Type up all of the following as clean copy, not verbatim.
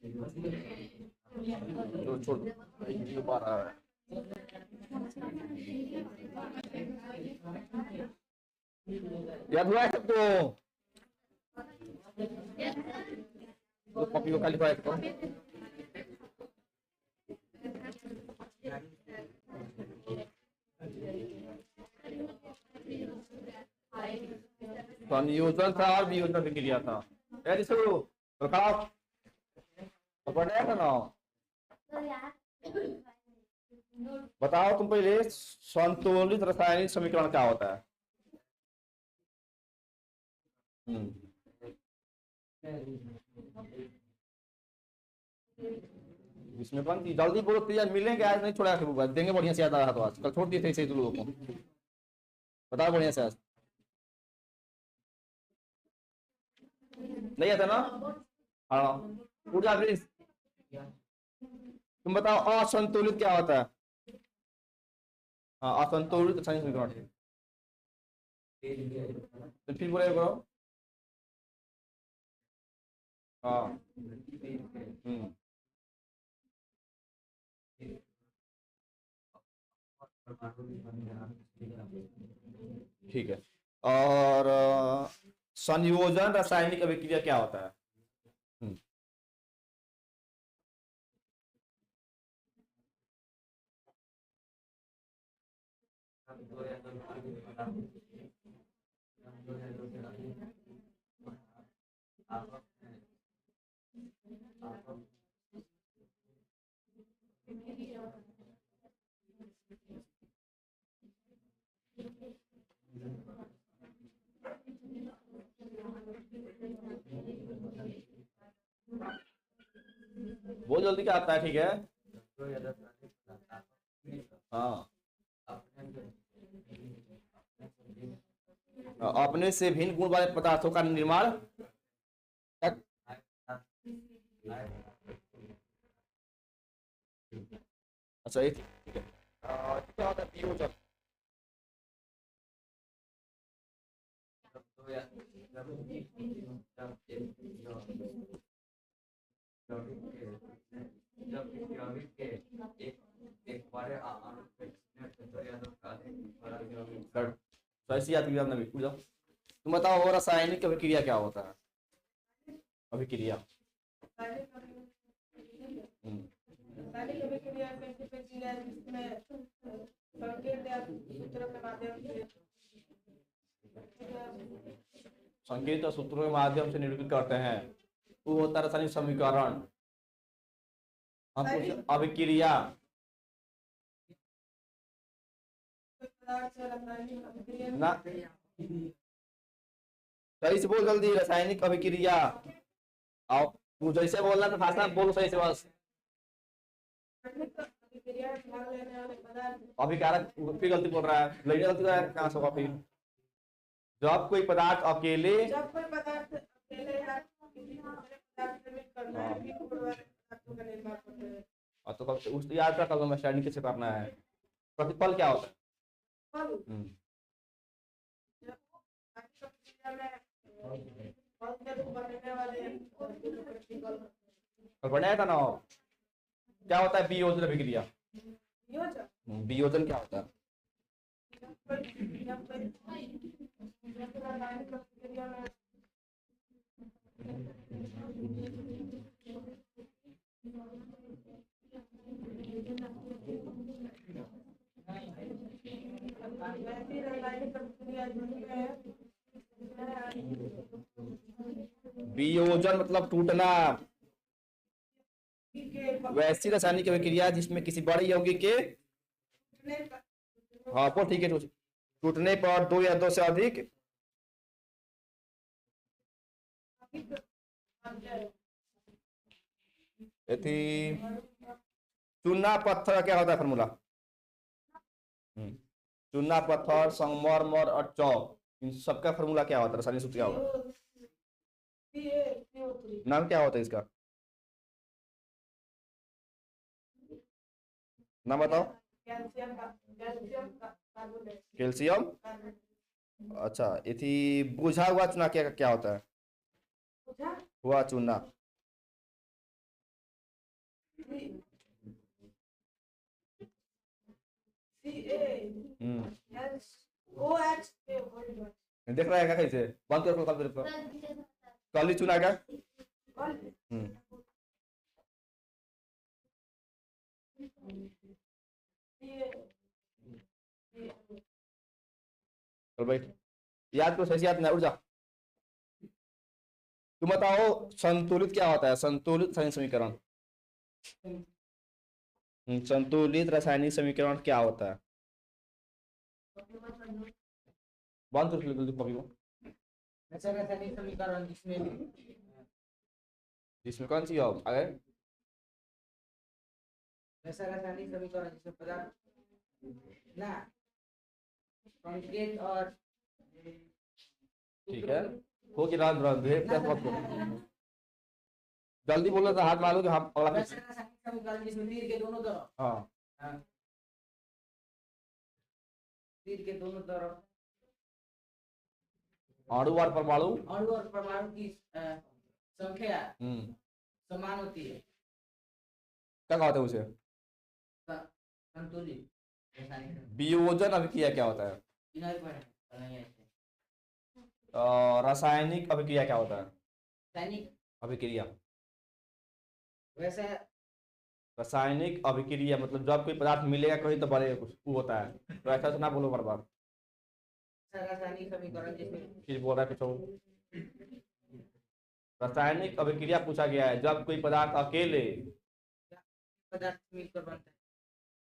छोड़ छोड़ वीडियो पा रहा है। याद हुआ है सबको? तो कॉपी को खाली पाया तो संयोजन था और वियोजन की क्रिया था। यार इसको तो खाओ तो पढ़ाया था ना। बताओ तुम पहले, संतुलित रासायनिक समीकरण क्या होता है? इसमें बनती जल्दी बोलो तो यार, मिलेंगे आज नहीं छोड़ा के देंगे बढ़िया से। याद आ रहा तो आज कल छोड़ दिए थे इसे तुम लोगों को। बताओ बढ़िया से आज नहीं आता ना। हाँ उठ जा प्लीज। तुम बताओ असंतुलित क्या होता है? हाँ असंतुलित रासायनिक समीकरण। तो फिर बोले करो। हाँ ठीक है। और संयोजन रासायनिक अभिक्रिया क्या होता है? हम्म, बहुत जल्दी क्या आता है, ठीक है। हाँ अपने से भिन्न गुण वाले पदार्थों का निर्माण। अच्छा ये ठीक है। क्या होता है वियोजन? तो ऐसी याद आपने भी पूछ जाओ। तुम बताओ और रासायनिक अभिक्रिया क्या होता है? अभिक्रिया संकेत और सूत्रों के माध्यम से निरूपित करते हैं। वो होता है रासायनिक समीकरण। हम पूछे अभिक्रिया। ना सही से बोल जल्दी, रासायनिक अभिक्रिया। आओ तू जैसे बोलना तो भाषा बोलो सही से बस। अभिकारक फिर गलती बोल रहा है, लेकिन गलती कर रहा है कहाँ से होगा फिर? जब कोई पदार्थ अकेले तो उस याद रखा मैं स्टैंडिंग कैसे करना है। प्रतिफल क्या होता है? और बनाया था ना। क्या होता है वियोजन अभिक्रिया? वियोजन क्या होता है? वियोजन मतलब टूटना। वैसी रासायनिक अभिक्रिया जिसमें किसी बड़े यौगिक के, हाँ वो ठीक है, टूटने पर दो या दो से अधिक थी। चूना पत्थर क्या होता है फॉर्मूला? चूना पत्थर संगमरमर और चौक, इन सबका फॉर्मूला क्या होता है? रासायनिक सूत्र क्या होगा? नाम क्या होता है इसका? नाम बताओ। कैल्शियम। अच्छा ये थी बुझा हुआ चूना क्या क्या होता है? हुआ चूना। देख रहा है क्या कैसे बंद कर कल ही चुना क्या चल भाई याद को सही याद ना उठ जा तुम बताओ संतुलित क्या होता है संतुलित रासायनिक समीकरण संतुलित रासायनिक समीकरण क्या होता है बंद कर कॉपी को ऐसा रासायनिक समीकरण जिसमें कौन सी हो अगर वैसा रासायनिक समीकरण जिसमें पदार्थ ना संकेत और ठीक है हो कि रात रात जल्दी बोलो तो हाथ मारो कि हम अगला वैसा रासायनिक समीकरण जिसमें तीर के दोनों तरफ हाँ तीर के दोनों तरफ अणु और परमाणु की संख्या समान होती है क्या कहते हैं उसे संतुलित वियोजन अभिक्रिया क्या होता है रासायनिक अभिक्रिया क्या होता है रासायनिक अभिक्रिया वैसे रासायनिक अभिक्रिया मतलब जब कोई पदार्थ मिलेगा कहीं तो बड़े कुछ वो होता है तो ऐसा तो ना बोलो बार बार रासायनिक समीकरण जिसमें फिर बोल रहा है कुछ रासायनिक अभिक्रिया पूछा गया है जब कोई पदार्थ अकेले पदार्थ मिलकर बनता है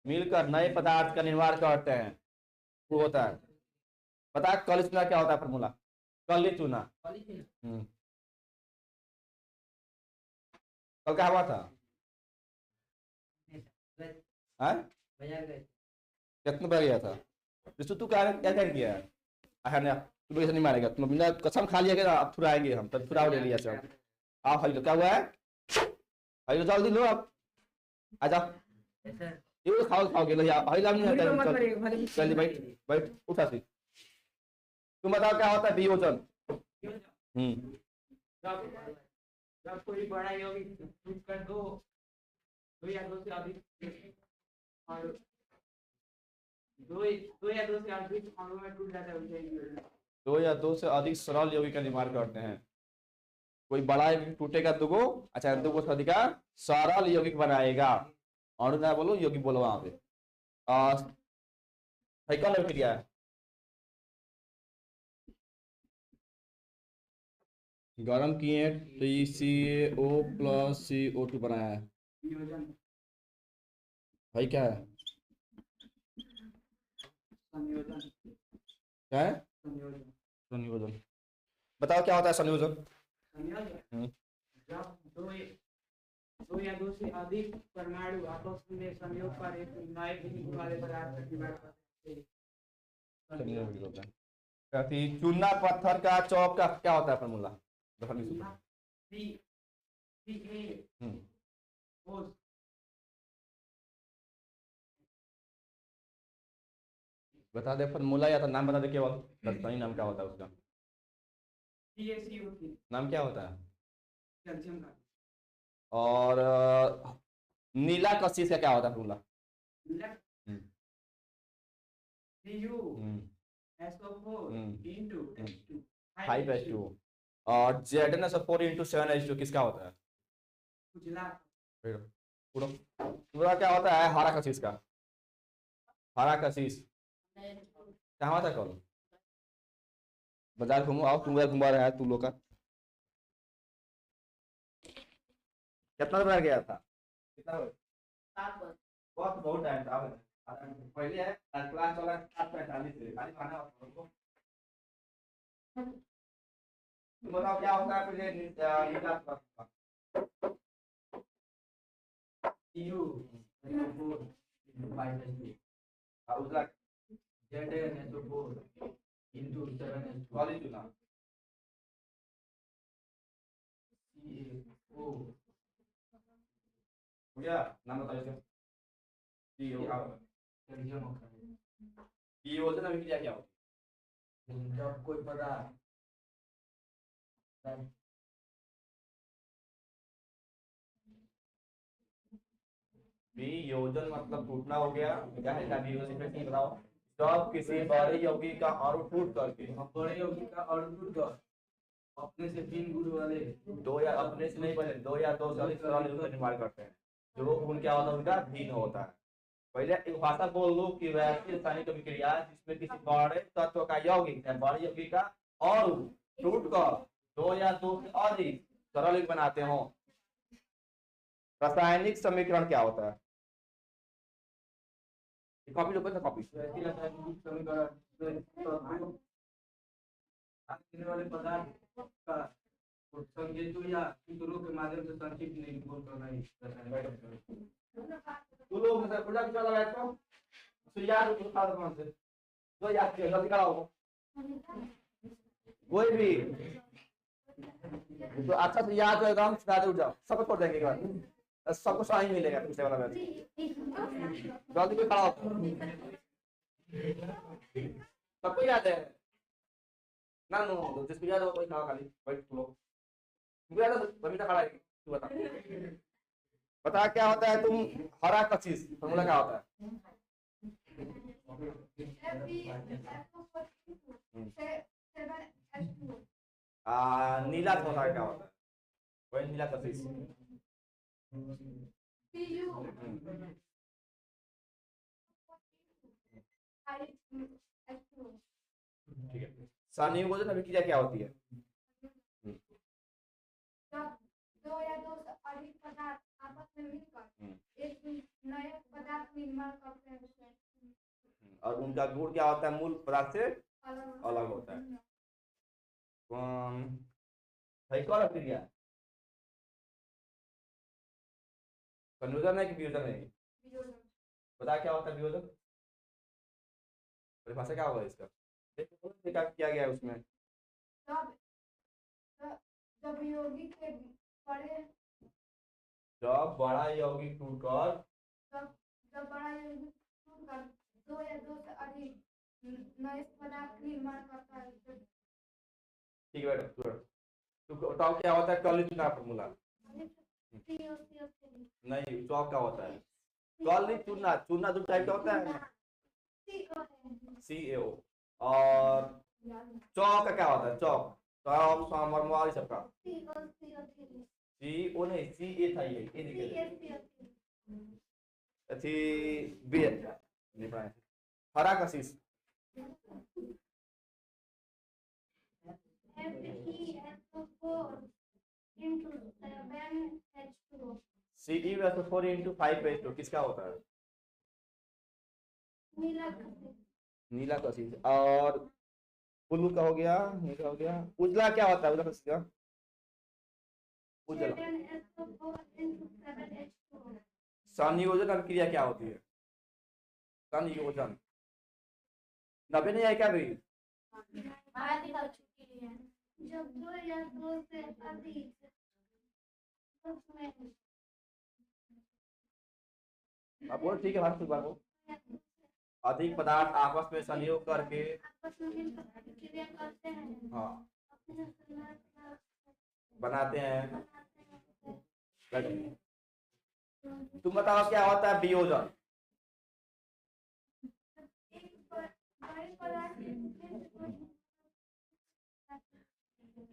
मिलकर नए पदार्थ का निर्माण करते हैं वो होता है पता कल चूना क्या होता है फॉर्मूला कल चूना कल क्या हुआ था कितना बार गया था जिसको तू क्या क्या क्या किया है ना तुम ऐसा नहीं मारेगा तुम बिना कसम खा लिया गया अब थुराएंगे हम तब थुराव ले लिया सब आप हरी क्या हुआ है हरी जल्दी लो आप आजा ये खाओ खाओगे लो यार हरी नहीं आता जल्दी बैठ बैठ उठा सी तुम बताओ क्या होता है वियोजन जब कोई बड़ा यौगिक टूटकर दो या दो से अधिक और दो या दो से अधिक अणुओं में टूट जाता है दो या दो से अधिक सरल यौगिक का निर्माण करते हैं कोई बड़ा यौगिक टूटेगा दुगो अच्छा दुगो से अधिक सरल यौगिक बनाएगा अणु ना बोलो यौगिक बोलो वहां पे साइकिल अभिक्रिया है गरम किए तो CaO प्लस CO2 बनाया है भाई क्या है क्या है संयोजन बताओ क्या होता है संयोजन जब दो या दो से अधिक परमाणु आपस में संयोग कर एक नए गुण वाले पदार्थ का निर्माण करते हैं चूना पत्थर का चौक का क्या होता है फॉर्मूला बता दे फॉर्मूला या तो नाम बता दे केवल सही नाम क्या होता है उसका नाम क्या होता है कैल्शियम का और नीला कशिश का क्या होता है फॉर्मूला CuSO4 और ZnSO4 into 7H2 किसका होता है पूरा क्या होता है हरा कशिश का हरा कशिश कहाँ था कल बाजार घूमो आओ तुम घुमा रहा है तू लोग का कितना बार गया था कितना बहुत टाइम था पहले है क्लास चला 7:45 से खाली खाना तुम बताओ क्या होता है फिर उसका नाम बताओ वियोजन अभिक्रिया क्या होती है जब कोई पदार्थ वियोजन मतलब टूटना हो गया। क्या है क्या वियोजन इसमें ठीक बताओ। जब किसी बड़े यौगिक का अणु टूट करके बड़े यौगिक का अणु टूट कर अपने से भिन्न गुण वाले दो या अपने से नहीं बने दो या दो से अधिक सरल यौगिक का निर्माण करते हैं। जो गुण क्या होता है उनका भिन्न होता है। पहले एक भाषा बोल दो कि वैसी रासायनिक अभिक्रिया जिसमें किसी बड़े तत्व का यौगिक या बड़े यौगिक का अणु टूट कर दो या दो से अधिक सरल यौगिक बनाते हो। रासायनिक समीकरण क्या होता है? कॉपी लो कॉपी। वैसी रासायनिक समीकरण आखिर वाले पदार्थ का संकेतों या सूत्रों के माध्यम से संक्षिप्त निरूपण करना ही रासायनिक समीकरण। तू लोग मतलब पूरा चला बैठो तो याद उठा दो कौन से तो याद किया जल्दी कराओ कोई भी तो अच्छा से याद हो एकदम सुना उठ जाओ सबको छोड़ देंगे एक बार सबको सही मिलेगा पीछे वाला बैच जल्दी कोई खड़ा हो सबको याद है ना नो जिसको याद हो कोई खड़ा खाली बैठ तू लोग मुझे याद है बबीता खड़ा है तू बता बता क्या होता है तुम हरा कशिश फॉर्मूला क्या होता है नीला होता है क्या होता है वही नीला कशिश ठीक है संयोजन अभिक्रिया क्या होती है दो या दो से अधिक पदार्थ आपस में मिलकर एक नए पदार्थ निर्माण करते हैं और उनका गुण क्या होता है मूल पदार्थ से अलग होता है। सही कौन अभिक्रिया संयोजन है कि वियोजन है बता क्या होता है वियोजन परिभाषा क्या होगा इसका क्या किया गया है उसमें जब यौगिक के बड़े जब बड़ा यौगिक टूटकर जब बड़ा यौगिक टूटकर दो या दो से अधिक नए पदार्थ निर्माण करता है। ठीक है बेटा तो बताओ क्या होता है कॉलिज चुनाव फॉर्मूला नहीं चौक क्या होता है कॉलिज चुना चुना दो टाइप का होता है CaO और चौक का क्या होता है चौक चौक समर ये सबका CO नहीं CA था ये देखिए अच्छी बी नहीं पढ़ा हरा कशिश CeO4 into 5H2 किसका होता है नीला कशिश और ब्लू का हो गया नीला हो गया उजला क्या होता है उजला कशिश का उजला संयोजन अभिक्रिया क्या होती है संयोजन 90 नहीं है क्या भाई जब दो या दो से अधिक अब बोल ठीक है बात बार अधिक पदार्थ आपस में संयोग करके क्रिया करते हैं हाँ बनाते हैं तुम बताओ क्या होता है वियोजन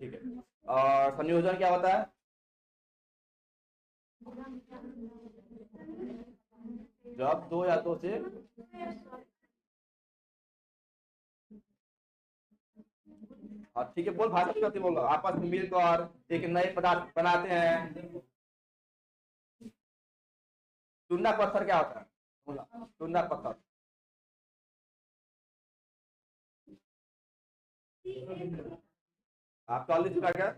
ठीक है और संयोजन क्या होता है जब दो या दो से ठीक है बोल भाषा करते बोलो आपस में मिलकर एक नए पदार्थ बनाते हैं चूना पत्थर क्या होता है चूना पत्थर आप कॉलेज चुका क्या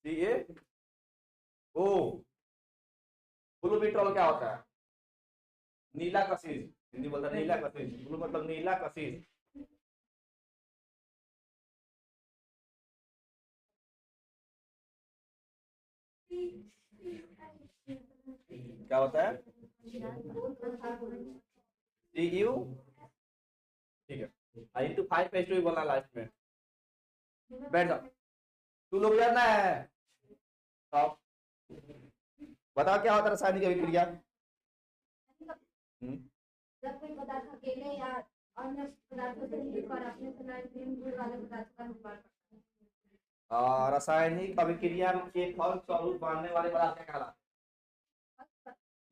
CaO ब्लू पेट्रोल क्या होता है नीला कशिश हिंदी बोलता है नीला कशिश ब्लू मतलब नीला कशिश क्या होता है CU ठीक है into 5H2 बोलना लास्ट में बैठ जाओ, तू लोग जानना है। तो बताओ क्या होता है रासायनिक अभिक्रिया। जब कोई पदार्थ अकेले या अन्य पदार्थों से मिलकर अपने से नए विभिन्न गुण वाले पदार्थ का निर्माण करता है। रासायनिक अभिक्रिया में एक फल स्वरूप मानने वाले पदार्थ क्या कहलाते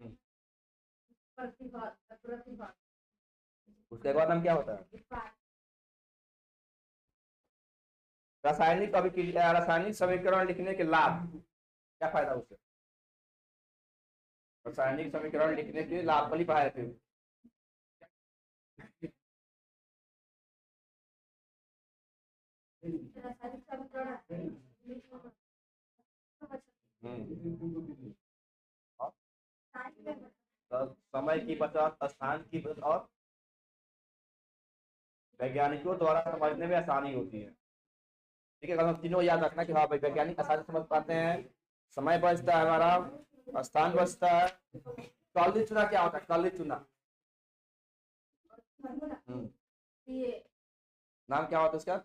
हैं? प्रतिभा उसके बाद नाम क्या होता है? रासायनिक अभिक्रिया, रासायनिक समीकरण लिखने के लाभ, क्या फायदा उससे? रासायनिक समीकरण लिखने के लाभ वाली पढ़ाए थे। तो समय की बचत, स्थान की बचत और वैज्ञानिकों द्वारा समझने में आसानी होती है। ठीक है, हम तीनों याद रखना कि हाँ भाई वैज्ञानिक आसानी से समझ पाते हैं, समय बचता है हमारा, स्थान बचता है। कॉलेज चुना क्या होता है? कॉलेज चुना नाम क्या होता है इसका?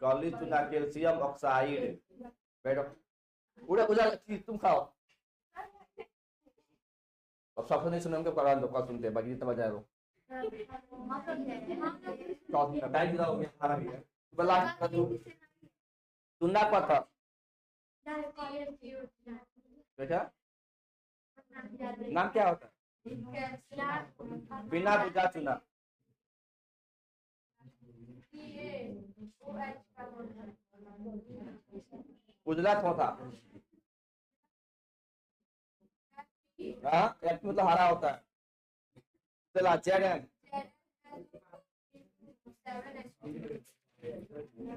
कॉलेज चुना कैल्शियम ऑक्साइड। बैठो, उड़ा उड़ा चीज तुम खाओ। अब सबसे नहीं सुने उनके करा दो, कल सुनते हैं बाकी जितना बजा लो। टाइम दिला हो गया खाना भी है बला सुनना पड़ता बेटा। नाम क्या होता है? बिना बुझा चुना। उजला थोथा। हाँ, मतलब हरा होता है। चला जेड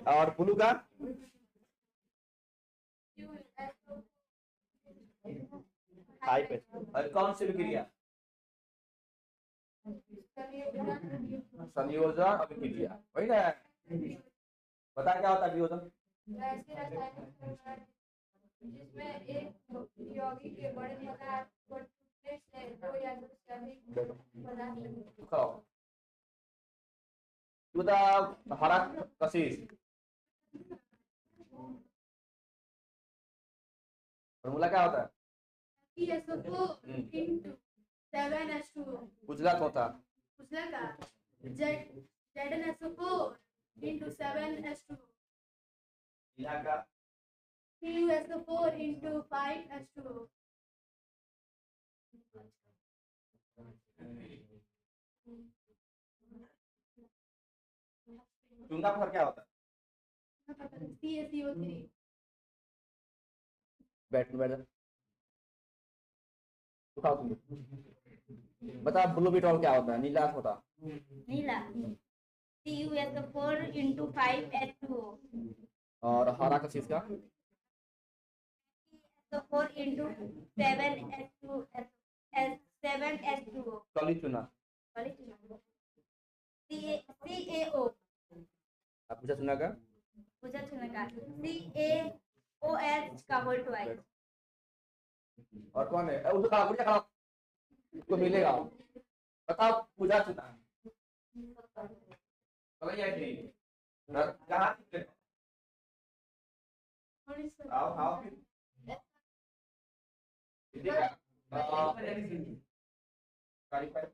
और ब्लू का और कौन सी विक्रिया? संयोजन अभिक्रिया, वही ना। बता क्या होता है वियोजन? जिसमें एक यौगिक के बड़े पदार्थ को टूटने से दो या दो से अधिक पदार्थ हरा कशिश फॉर्मूला क्या होता है? उजला होता का CuSO4 into 5H2O. चूना पर क्या होता है? CaCO3. बैठ उठाओ तुम। बता ब्लू बिटॉल क्या होता है? नीला होता नीला CuSO4 into 5H2O. और हरा कशिश का CuSO4 into 7H2O. कली चुना CaO. आप पूछा चुना का पूछा चुना का CaOH का होल ट्वाइस। और कौन है? उसको खा पूछा खा उसको मिलेगा। बताओ पूछा चुना समझ आई थी कहाँ आओ आओ फिर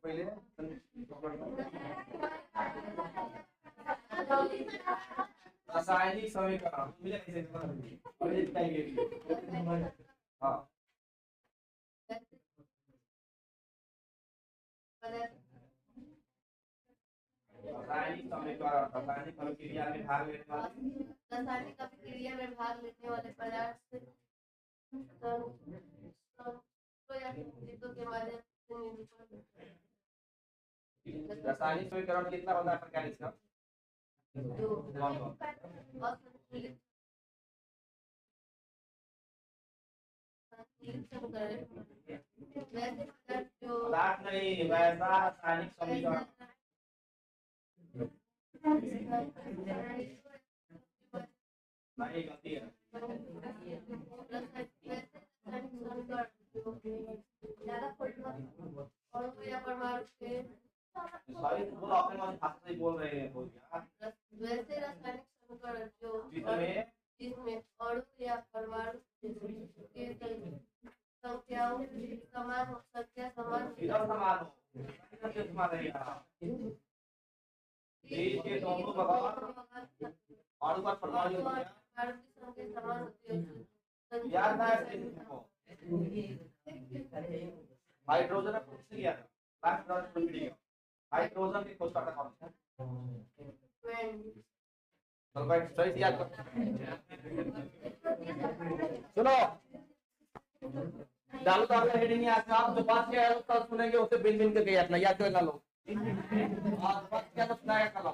पहले रासायनिक समीकरण मुझे कैसे हाँ रासायनिक समीकरण रासायनिक अभिक्रिया में भाग लेने वाले रासायनिक अभिक्रिया में भाग लेने वाले पदार्थ के माध्यम से रासायनिक समीकरण कितना होता है प्रकार इसका? पदार्थ नहीं वैसा रासायनिक समीकरण नहीं गलती है। और परमाणु के सॉरी बोल अपने मन भाषा से बोल रहे हैं बोल यार। वैसे रासायनिक समीकरण जिसमें जिसमें अणु या परमाणु के संख्याओं संख्या समान इधर समान हो, इधर से समान रहेगा। के दोनों बराबर अणु पर परमाणु की संख्या समान होती है। याद है इसको हाइड्रोजन ने पूछ लिया था हाइड्रोजन की खोज करता कौन सा सल्फाइड सही से याद कर। सुनो डालो तो आपका हेडिंग यहाँ से आप जो बात किया है उसका सुनेंगे उसे बिन बिन करके अपना याद करना लो और बात क्या तो सुनाया करो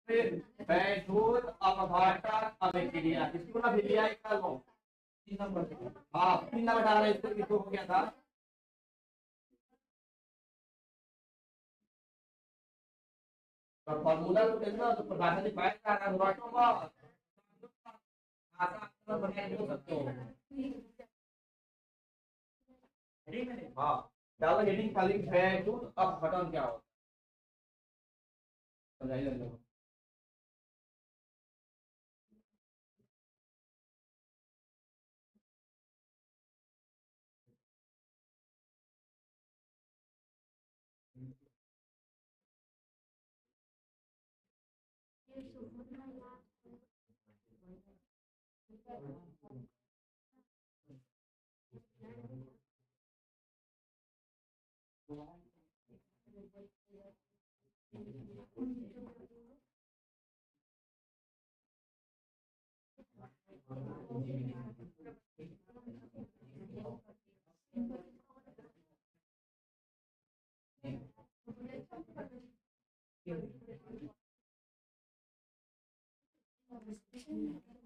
वैद्युत अपघटन अभिक्रिया इसको ना भी लिया कर लो 3 नंबर हाँ 3 नंबर डाल रहे इसको किसको हो गया था तो फार्मूला तो कैसा तो प्रकाशन की बात कर रहा हूं राटो का आसान बना हो सकते हो हाँ डालो हेडिंग खाली वैद्युत अपघटन क्या होता है समझाइए लोग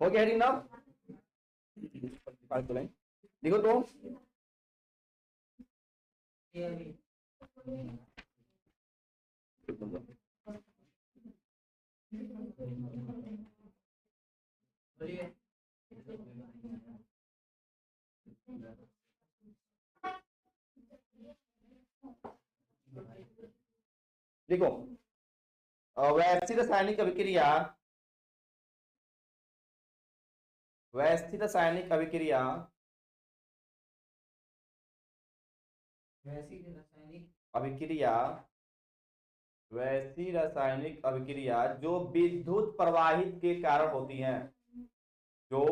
हो गया हेडिंग नाउ देखो तो देखो वैश्विक रासायनिक अभिक्रिया वैश्विक रासायनिक अभिक्रिया अभिक्रिया वैसी रासायनिक अभिक्रिया जो विद्युत प्रवाहित के कारण होती हैं जो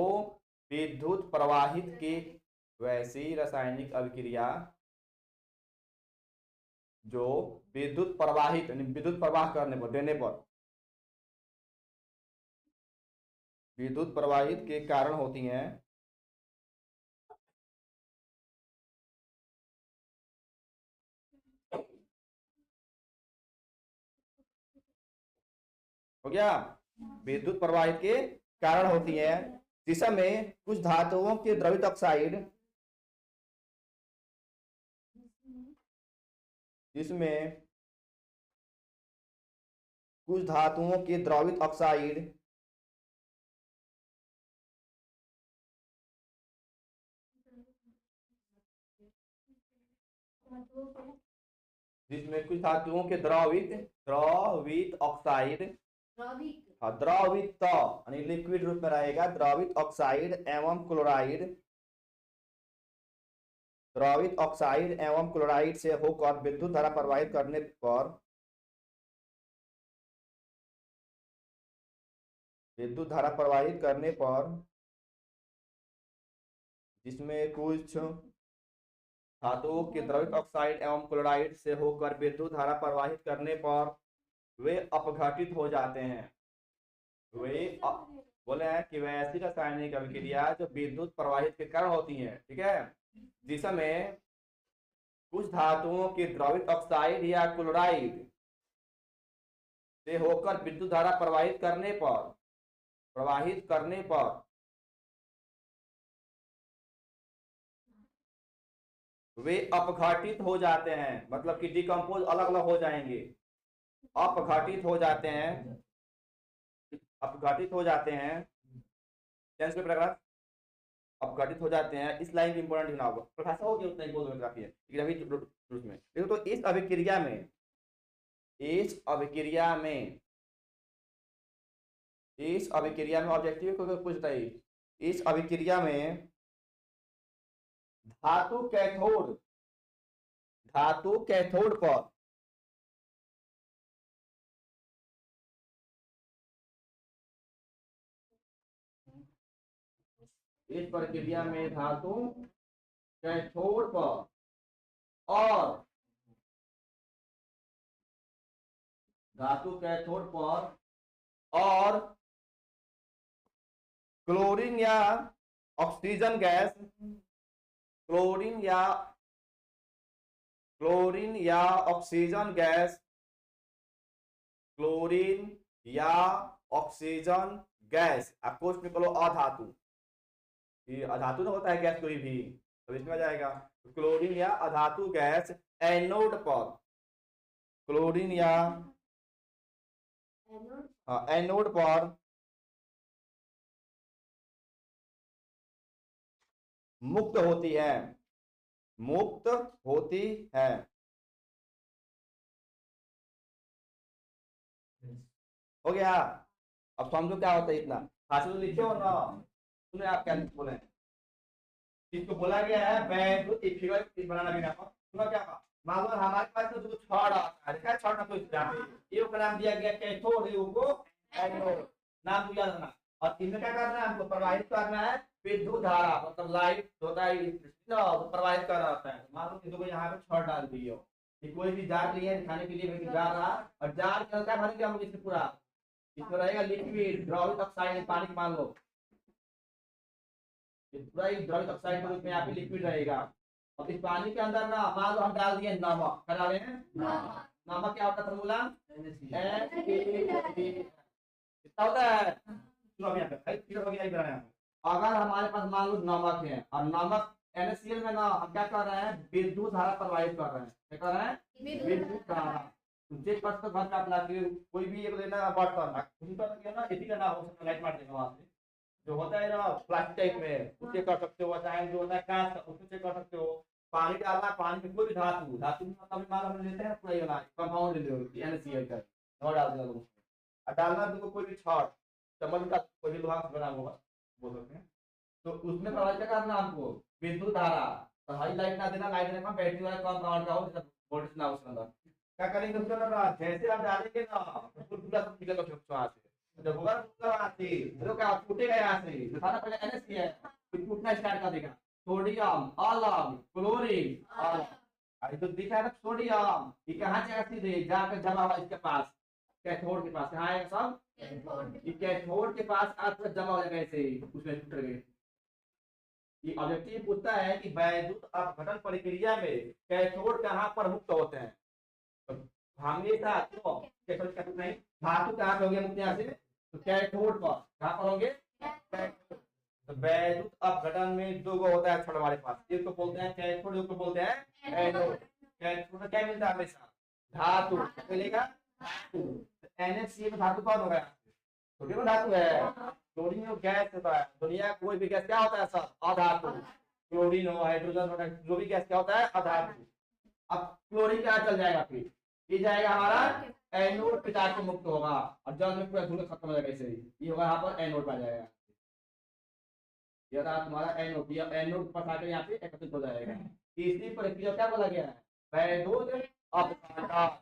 विद्युत प्रवाहित के वैसी रासायनिक अभिक्रिया जो विद्युत प्रवाहित विद्युत प्रवाह करने पर देने पर विद्युत प्रवाहित के कारण होती हैं हो गया विद्युत प्रवाहित के कारण होती है जिसमें कुछ धातुओं के द्रवित ऑक्साइड जिसमें कुछ धातुओं के द्रवित ऑक्साइड जिसमें कुछ धातुओं के द्रवित द्रवित ऑक्साइड द्रवित यानी लिक्विड रूप में रहेगा द्रवित ऑक्साइड एवं क्लोराइड द्रवित ऑक्साइड एवं क्लोराइड से होकर विद्युत धारा प्रवाहित करने पर विद्युत धारा प्रवाहित करने पर जिसमें कुछ धातुओं के द्रवित ऑक्साइड एवं क्लोराइड से होकर विद्युत धारा प्रवाहित करने पर वे अपघटित हो जाते हैं वे बोले हैं कि वैसी रासायनिक अभिक्रिया जो विद्युत प्रवाहित के कारण होती है ठीक है जिसमें कुछ धातुओं के द्रवित ऑक्साइड या क्लोराइड से होकर विद्युत धारा प्रवाहित करने पर वे अपघटित हो जाते हैं, मतलब कि डिकम्पोज अलग अलग हो जाएंगे, अपघटित हो जाते हैं, अपघटित हो जाते हैं। टेंस के पैराग्राफ अपघटित हो जाते हैं। इस लाइन की इंपॉर्टेंट लिखना होगा, प्रकाश हो गया उतना ही बहुत काफी है। लेकिन अभी में देखो तो इस अभिक्रिया में, इस अभिक्रिया में, इस अभिक्रिया में ऑब्जेक्टिव को पूछता है, इस अभिक्रिया में धातु कैथोड, धातु कैथोड पर इस प्रक्रिया में धातु कैथोड पर और धातु कैथोड पर और क्लोरीन या ऑक्सीजन गैस, क्लोरीन या ऑक्सीजन गैस, क्लोरीन या ऑक्सीजन गैस, आपको उसमें बोलो अधातु, ये अधातु ना होता है गैस कोई भी, तो इसमें आ जाएगा क्लोरीन या अधातु गैस एनोड पर, क्लोरीन या एनोड पर मुक्त होती है, मुक्त होती है। हो गया। अब समझो क्या होता है, इतना हासिल लिखे हो ना, सुने आप क्या बोले, इसको बोला गया है वैध एक फिगर बनाना भी ना, सुना क्या कहा, मान लो हमारे पास तो छड़ आता है, देखा छड़ ना, तो ये का नाम दिया गया कैथोड, को एनोड नाम दिया था ना, और इनमें क्या करना है, हमको प्रवाहित करना है विद्युत धारा, मतलब लाइट होता है ना, तो प्रवाहित कर रहा होता है। मान लो किसी को यहाँ पे छड़ डाल दी हो, कोई भी जार लिया है दिखाने के लिए जार रहा, और जार क्या भरेंगे हम इससे पूरा, इसमें रहेगा लिक्विड द्रवित ऑक्साइड, पानी मान लो पूरा द्रवित ऑक्साइड के रूप में यहाँ पे लिक्विड रहेगा, और इस पानी के अंदर ना मान लो हम डाल दिए नमक, क्या डाले हैं, नमक क्या होता है फॉर्मूला, कितना होता है, अगर हमारे पास मान लो नमक है, और नमक NaCl में ना हम क्या कर रहे हैं, विद्युत धारा प्रवाहित कर रहे हैं, क्या कर रहे हैं, विद्युत धारा। जिस पर तो घर में अपना कोई भी एक लेना बर्तन ना, इसी का ना हो सकता, लाइट मार देगा वहां से, जो होता है ना प्लास्टिक टाइप में, उससे कर सकते हो, चाहे जो होता है कांच का, उससे कर सकते हो। पानी डालना, पानी में कोई भी धातु, धातु मतलब मान हम लेते हैं पूरा ये वाला कंपाउंड ले लो NaCl का, और डाल देना उसमें, और डालना देखो कोई भी छड़ चमन का, कोई भी लोहा बना होगा बोल सकते हैं, तो उसमें प्रवाहित करना हमको विद्युत धारा, तो हाई लाइट ना देना, लाइट देना बैटरी वाला कम पावर का हो, वोल्टेज ना उसके अंदर क्या करेंगे, उसके अंदर जैसे आप डालेंगे ना पूरा सब निकल के वहां से, जब होगा वहां से तो क्या टूटेगा, यहाँ से दिखाना पहले NaCl है, फिर टूटना स्टार्ट कर देगा, सोडियम अलग, क्लोरीन अलग, तो दिखा है ना सोडियम, ये कहाँ जाएगा, सीधे जाकर जमा हुआ इसके पास, कैथोड के पास, कहाँ आएगा सब, कैथोड के पास आपका जमा हो जाएगा ऐसे, उसमें टूट गए। ये ऑब्जेक्टिव पूछता है कि वैद्युत अपघटन प्रक्रिया में कैथोड कहाँ पर मुक्त होते हैं, तो हमेशा कैथोड का नहीं, धातु कहाँ पे होंगे मुक्त, यहाँ से, तो कैथोड पर कहाँ पर होंगे, तो वैद्युत अपघटन में दो गो होता है छड़ हमारे पास, एक तो बोलते हैं कैथोड, एक तो बोलते हैं एनोड। कैथोड में क्या मिलता है हमेशा, धातु मिलेगा, NaCl में धातु कौन होगा, छोटी में धातु है, क्लोरीन जो गैस होता है, दुनिया कोई भी गैस क्या होता है सर, अधातु, क्लोरीन हो, हाइड्रोजन हो, जो भी गैस क्या होता है, अधातु। अब क्लोरीन क्या चल जाएगा, फिर ये जाएगा हमारा एनोड पे जाके मुक्त होगा, और जल में पूरा धूल खत्म हो जाएगा, ऐसे ही ये होगा यहाँ पर एनोड पे जाएगा, ये रहा तुम्हारा एनोड, ये एनोड पर आकर यहाँ पे एकत्रित हो जाएगा। तीसरी प्रक्रिया क्या बोला गया है, वैद्युत अपघटन,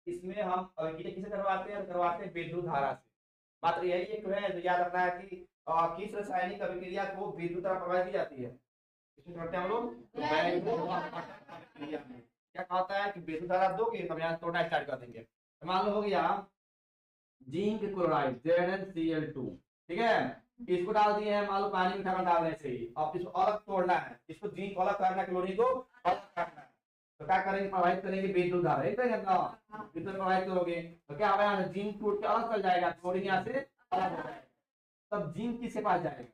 इसमें हम किसे करवाते हैं विद्युत धारा से। मात्र यही एक है जो याद रखना है कि किस रासायनिक अभिक्रिया को विद्युत धारा प्रवाहित की जाती है, इसमें करते हैं हम लोग क्या कहता है कि विद्युत धारा दोगे तब यहाँ तोड़ना स्टार्ट कर देंगे। तो मान लो हो गया जिंक क्लोराइड ZnCl2, ठीक है, इसको डाल दिए हैं, मान लो पानी में डालने से ही, अब इसको अलग तोड़ना है, इसको जिंक अलग करना है, क्लोरीन को अलग करना है, तो क्या करेंगे, प्रवाहित करेंगे विद्युत धारा, विद्युत प्रवाहित करोगे तो क्या होगा, जिंक टूट के अलग चल जाएगा, क्लोरीन यहाँ से अलग हो जाएगा, तब जिंक किसके पास जाएगा,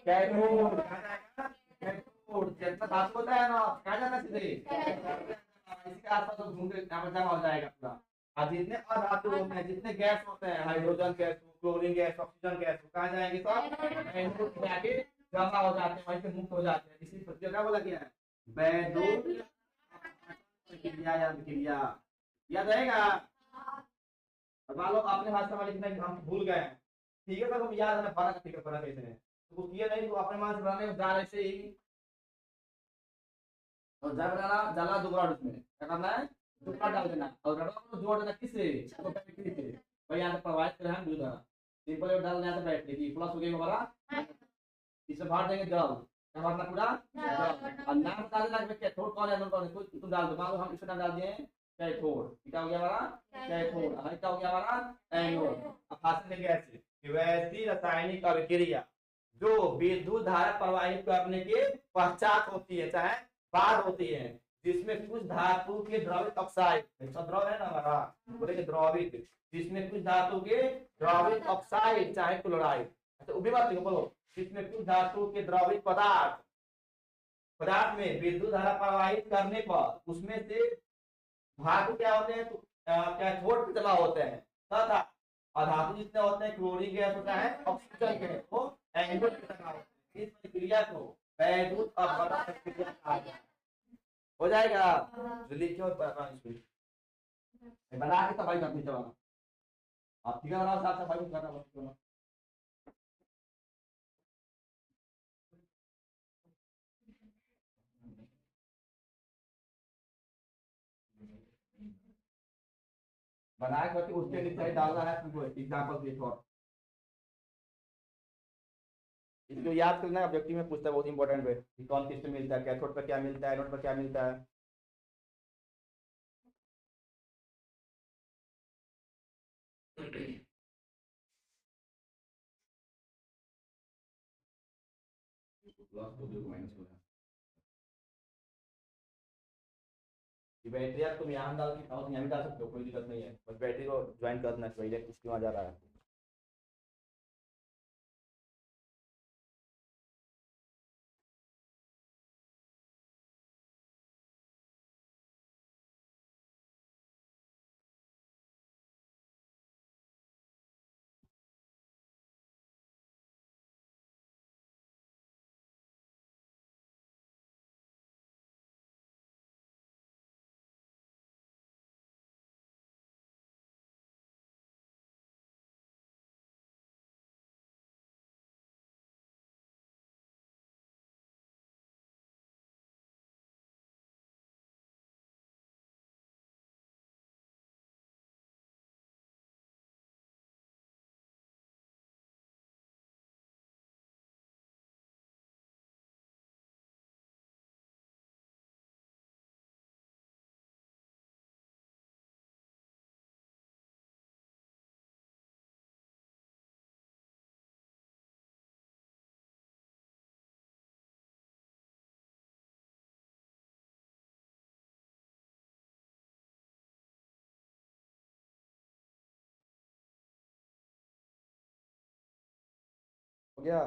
कैथोड, जितना धातु होता है ना कहाँ जाता है सीधे इसके आसपास तो घूम के यहाँ पर जमा हो जाएगा पूरा। और जितने अधातु होते हैं, जितने गैस होते हैं, hydrogen gas, chlorine gas, oxygen gas, कहाँ जाएंगे सब एनोड में जाके जमा हो जाते हैं, वहीं पे मुक्त हो जाते हैं। इसी प्रक्रिया क्या बोला गया है, वैद्युत क्रिया या क्रिया। याद रहेगा? अब मान लो आपने हाथ से लिखना है, हम भूल गए हैं, ठीक है, तो हम याद हमें फर्क ठीक है, फर्क कैसे है तो वो किया नहीं तो अपने मान से बनाने में जा ऐसे ही और जा बनाना डाला दोबारा उसमें क्या करना है, दोबारा डाल देना और रबड़ को जोड़ देना किससे, तो बैटरी से। भाई यहाँ पे प्रवाहित कर हम दूसरा सिंपल है, डालना है तो बैटरी की प्लस हो गई हमारा, इसे भर देंगे जल, क्या भरना पूरा जल। और नाम बता देना कि कैथोड कौन है नॉन कौन है, कोई तुम डाल दो, मान लो हम इसका नाम डाल दिए कैथोड, क्या हो गया हमारा कैथोड, और क्या हो गया हमारा एनोड। अब फास्ट में कैसे कि वैसी रासायनिक अभिक्रिया जो विद्युत धारा प्रवाहित करने के पश्चात होती है, चाहे बाद होती है, जिसमें कुछ धातु के द्रवित ऑक्साइड, द्रव है ना हमारा, बोले द्रवित, जिसमें कुछ धातु के द्रवित ऑक्साइड चाहे क्लोराइड, अच्छा वो भी बात देखो बोलो, जिसमें कुछ धातु के द्रवित पदार्थ पदार्थ में विद्युत धारा प्रवाहित करने पर उसमें से धातु क्या होते हैं, तो कैथोड पे जमा होते हैं तथा अधातु जितने होते हैं, क्लोरीन गैस होता है, ऑक्सीजन गैस, वो एनोड पे जमा होते हैं। इस प्रक्रिया को वैद्युत अपघटन प्रक्रिया कहा जाता है। हो जाएगा जो लिखियो बना के सफाई करनी चाहिए आप, ठीक है, बनाओ साफ सफाई करना बस। बनाए करके उसके नीचे डालना है तुमको एग्जांपल के थोड़ा, इसको याद करना है, ऑब्जेक्टिव में पूछता है, बहुत इंपॉर्टेंट है कि कौन किस पे मिलता है, कैथोड पर क्या मिलता है, एनोड पर क्या मिलता है। बैटरी आप तुम यहाँ डाल के यहाँ भी डाल सकते हो, कोई दिक्कत नहीं है, बस बैटरी को ज्वाइन करना चाहिए, इसके वहाँ जा रहा है। हो गया?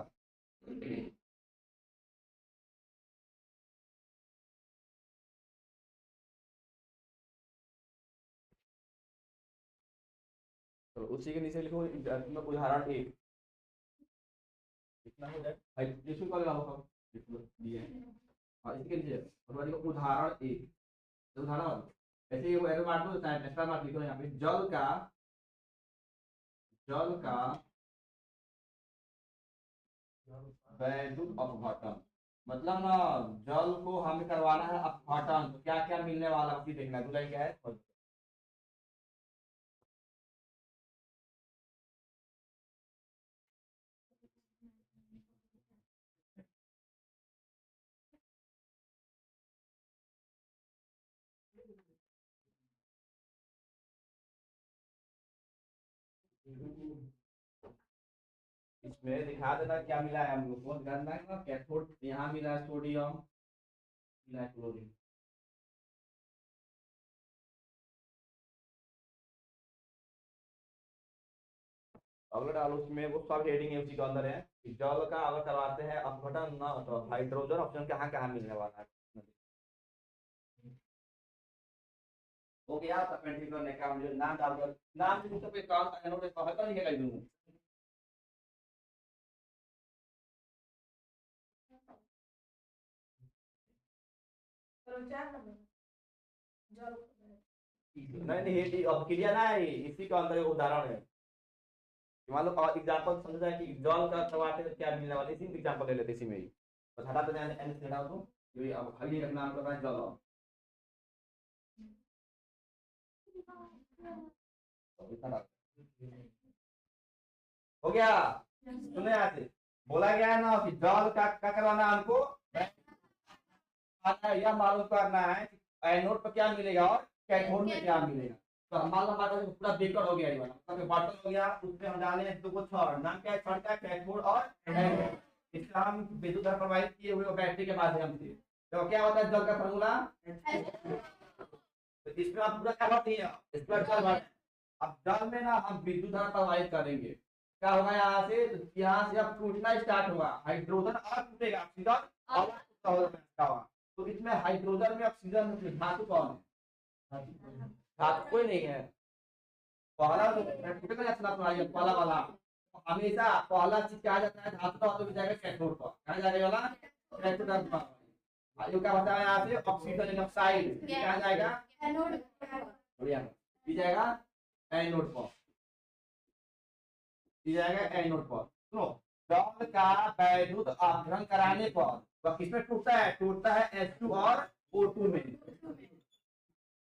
तो उसी के नीचे लिखो उदाहरण एक, कितना हो जाए भाई, इसमें कॉल लगाओ हम दिए हैं, और इसके नीचे और बाद लिखो उदाहरण एक, तो उदाहरण ऐसे ये एरो मार दो, टाइम एक्स्ट्रा मार लिखो यहाँ पे, जल का वैद्युत अपघटन, मतलब ना जल को हमें करवाना है अपघटन, तो क्या क्या मिलने वाला है देखना, दूसरा क्या है। इसमें दिखा देना क्या मिला है हम लोग को, ध्यान रखना कैथोड यहाँ मिला है सोडियम, मिला है क्लोरीन। अगला डालो उसमें वो सब हेडिंग है उसी के अंदर है कि जल का अगर करवाते हैं अपघटन ना तो हाइड्रोजन ऑप्शन कहाँ कहाँ मिलने वाला है। हो गया पेंटिंग करने का मुझे नाम डाल दो, नाम से मुझे काम का नोट है तो लिखेगा दूँ। नहीं नहीं ये अब क्रिया ना है, इसी का अंदर एक उदाहरण है। मान लो एग्जांपल समझ जाए कि जल का करवाते हैं तो क्या मिलने वाला है, इसी एग्जांपल ले लेते इसी में ही बस हटा तो एन एन से हटा दो, ये अब खाली एक नाम कर रहा है जल। हो गया, सुने यहाँ से बोला गया है ना कि जल का क्या करवाना है हमको, यह मालूम करना है कि एनोड पर क्या मिलेगा और कैथोड में क्या मिलेगा। तो हमारा हमारा पूरा बेकर हो गया ये वाला, मतलब बॉटल हो गया, उसमें हम डाले हैं दो छड़, नाम क्या है छड़ का, कैथोड और एनोड। इसका हम विद्युत धारा प्रवाहित किए हुए बैटरी के माध्यम से, तो क्या होता है जल का फॉर्मूला, तो इसमें आप पूरा क्या भरती है इसमें जल भर। अब जल में ना हम विद्युत धारा प्रवाहित करेंगे, क्या होगा यहाँ से, तो यहाँ से अब टूटना स्टार्ट होगा, हाइड्रोजन और टूटेगा, ऑक्सीजन और तो इसमें हाइड्रोजन में ऑक्सीजन धातु कौन है, धातु कोई नहीं है। पहला पहला वाला हमेशा पहला चीज क्या जाता है, धातु का तो जाएगा कैथोड पर, कहाँ जाने वाला कैथोड पर। जो क्या बताया यहाँ से ऑक्सीजन ऑक्साइड क्या जाएगा एनोड बढ़िया जाएगा एनोड पर, जाएगा एनोड पर। सुनो जल का वैद्युत अपघटन कराने पर वह किसमें टूटता है, टूटता है H2 और O2 में,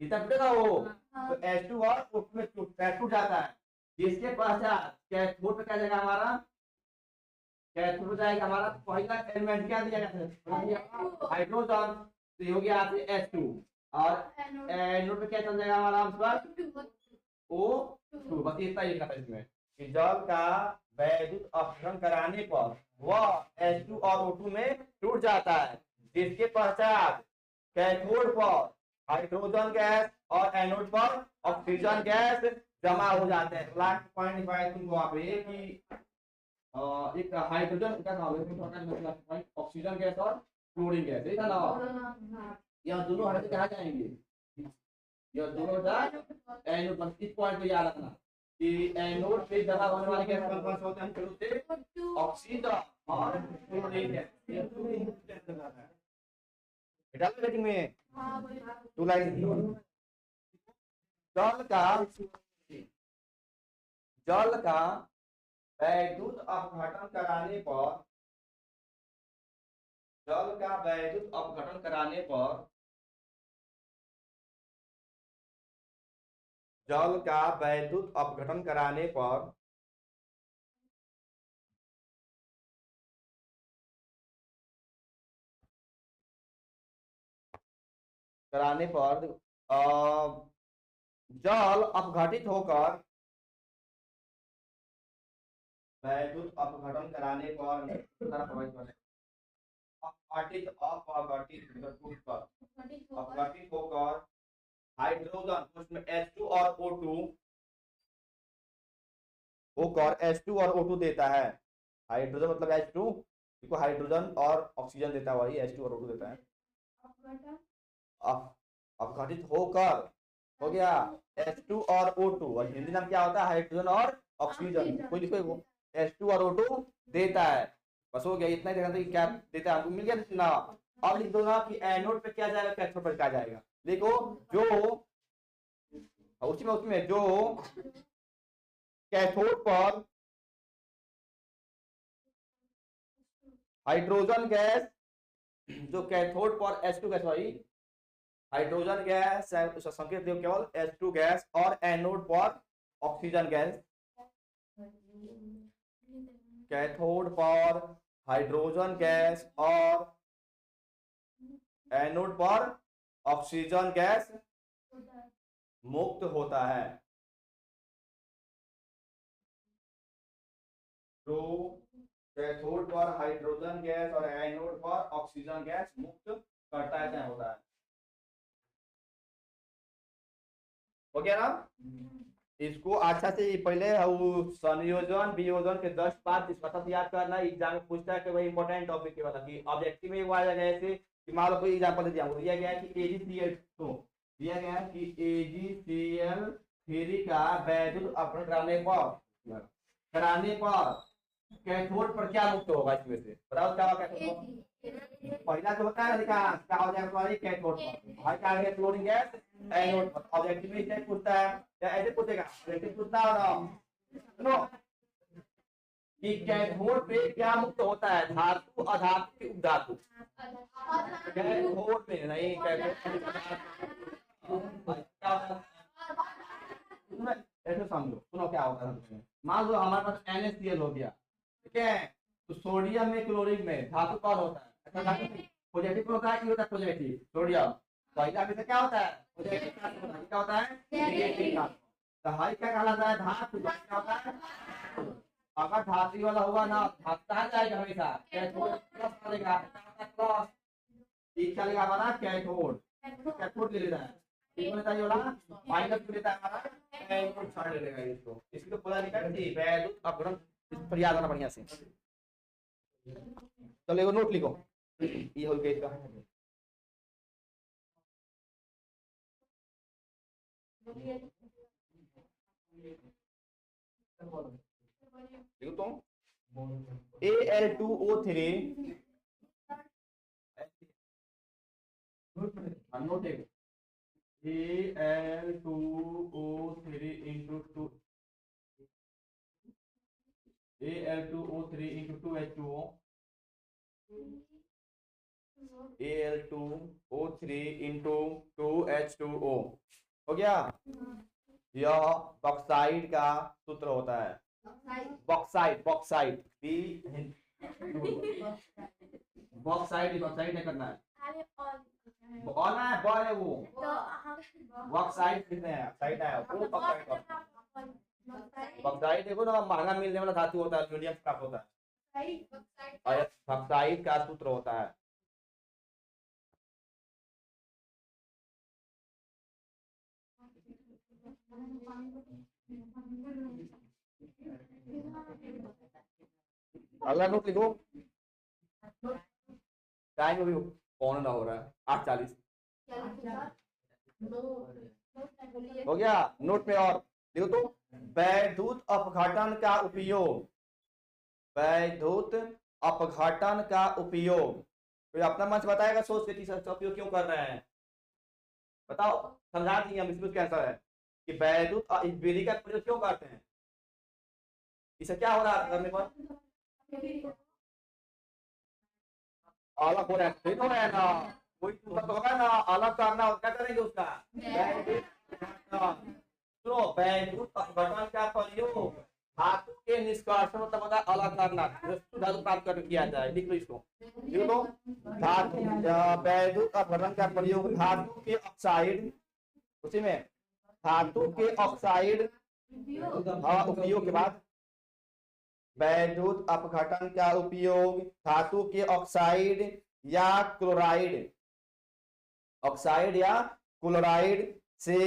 कितना टूटेगा वो, तो H2 और O2 में टूट जाता है। जिसके पश्चात कैथोड पे क्या जाएगा हमारा, कैथोड जाएगा हमारा पहला एलिमेंट क्या दिया गया हाइड्रोजन, तो हो गया H2 और एनोड पे क्या चल जाएगा हमारा आंसर O2। बस इतना ही लिखा था इसमें कि जल का वैद्युत अपघटन कराने पर वह H2 और O2 में टूट जाता है, जिसके पश्चात कैथोड पर हाइड्रोजन गैस और एनोड पर ऑक्सीजन गैस जमा हो जाते हैं। लास्ट पॉइंट निकाल तुमको आप ये कि एक हाइड्रोजन का नाम ऑक्सीजन गैस और क्लोरीन गैस, ठीक है ना, यह दोनों हट कहाँ जाएंगे, यह दोनों एनोड पर। इस पॉइंट को याद रखना कि एनोड पे जमा होने वाले गैस कौन से होते हैं, हम से ऑक्सीजन और क्लोरीन गैस। बेटा रेटिंग में टू लाइन जल का वैद्युत अपघटन कराने पर, जल का वैद्युत अपघटन कराने पर, जल का वैद्युत अपघटन कराने पर जल अपघटित होकर, वैद्युत अपघटन कराने पर अपघटित होकर हाइड्रोजन उसमें H2 और O2 होकर H2 और O2 देता है। हाइड्रोजन मतलब H2 इसको हाइड्रोजन और ऑक्सीजन देता है, वही H2 और O2 देता है। अपघटित होकर हो गया H2 और O2, और हिंदी नाम क्या होता है हाइड्रोजन और ऑक्सीजन, कोई लिखो H2 और O2 देता है। बस हो गया, इतना ही देखना था कि क्या देता है हमको, मिल गया ना। अब लिख दो ना कि एनोड पे क्या जाएगा कैथोड पे क्या जाएगा, देखो जो उसमें जो कैथोड पर हाइड्रोजन गैस, जो कैथोड पर H2 गैस भाई हाइड्रोजन गैस संकेत दो केवल H2 गैस, और एनोड पर ऑक्सीजन गैस, कैथोड पर हाइड्रोजन गैस और एनोड पर ऑक्सीजन गैस मुक्त होता है। तो कैथोड पर हाइड्रोजन गैस और एनोड पर ऑक्सीजन गैस मुक्त करता है, क्या होता है। हो गया ना, इसको अच्छा से पहले वो संयोजन वियोजन के 10 बार इस पता याद करना। एग्जाम में पूछता है कि भाई इंपॉर्टेंट टॉपिक के वाला कि ऑब्जेक्टिव में वो आ जाएगा ऐसे कि मान लो कोई एग्जांपल दिया हुआ दिया गया है कि AgCl तो दिया गया है कि AgCl3 का वैद्युत अपघटन कराने पर कैथोड पर क्या मुक्त होगा? इसमें से बताओ क्या होगा? कैथोड पहला जो होता है अधिकांश क्या हो जाएगा तुम्हारी कैथोड पर, भाई क्या है क्लोरीन गैस एनोड पर। ऑब्जेक्टिव में इसे पूछता है या ऐसे पूछेगा? ऑब्जेक्टिव पूछता है ना, सुनो कि कैथोड पे क्या मुक्त होता है? धातु अधातु की उपधातु। कैथोड में नहीं, कैथोड ऐसे समझो। सुनो क्या होता है, मान लो हमारे पास NaCl हो गया, ठीक है, तो सोडियम में क्लोरीन में धातु कौन होता है? पॉजिटिव होता है कि होता है पॉजिटिव? सोडियम। पहला में से क्या होता है? पॉजिटिव क्या होता है? नेगेटिव। तो हाई क्या कहलाता है? धातु। क्या होता है? अगर धातु वाला हुआ ना, धातु कहाँ जाएगा हमेशा? कैथोड प्लस चलेगा, प्लस ठीक चलेगा हमारा कैथोड। कैथोड ले लेता है, ठीक लेता है ये वाला माइनस लेता है हमारा कैथोड छोड़ लेगा इसको। इसकी तो पूरा निकल थी वैद्युत अपघटन। इस पर याद आना बढ़िया से। चलो एगो नोट लिखो, ये हो गया इसका। लिखो तो Al2O3 नोट देखो Al2O3 into 2 Al2O3 into 2H2O Al2O3 into 2H2O हो गया। यह बॉक्साइड का सूत्र होता है। बॉक्साइड बॉक्साइड बॉक्साइड बॉक्साइड नहीं करना है, बोलना है बॉय है वो बॉक्साइड कितने हैं? साइड है वो बॉक्साइड। बॉक्साइड देखो ना महंगा मिलने वाला धातु होता है, मीडियम प्राप्त होता है। और बॉक्साइड का सूत्र होता है अगला नोट लिखो। टाइम अभी कौन ना हो रहा है 8:40 हो गया। नोट में और लिखो तो वैद्युत अपघटन का उपयोग। वैद्युत अपघटन का उपयोग कोई अपना मंच बताएगा सोच के कि उपयोग क्यों कर रहे हैं? बताओ, समझा दिए हम। इसमें क्या आंसर है कि वैद्युत इस विधि का प्रयोग क्यों करते हैं? इसे क्या हो रहा है करने पर? अलग हो रहा है ना, कोई तो होगा ना अलग करना, क्या करेंगे उसका? सुनो, वैद्युत अपघटन का प्रयोग धातु के निष्कर्षण मतलब होता है अलग करना, धातु प्राप्त कर किया जाए। लिख लो इसको, लिख लो। धातु वैद्युत अपघटन का प्रयोग धातु के ऑक्साइड, उसी में धातु के ऑक्साइड उपयोग के बाद वैद्युत अपघटन का उपयोग धातु के ऑक्साइड या क्लोराइड, ऑक्साइड या क्लोराइड से,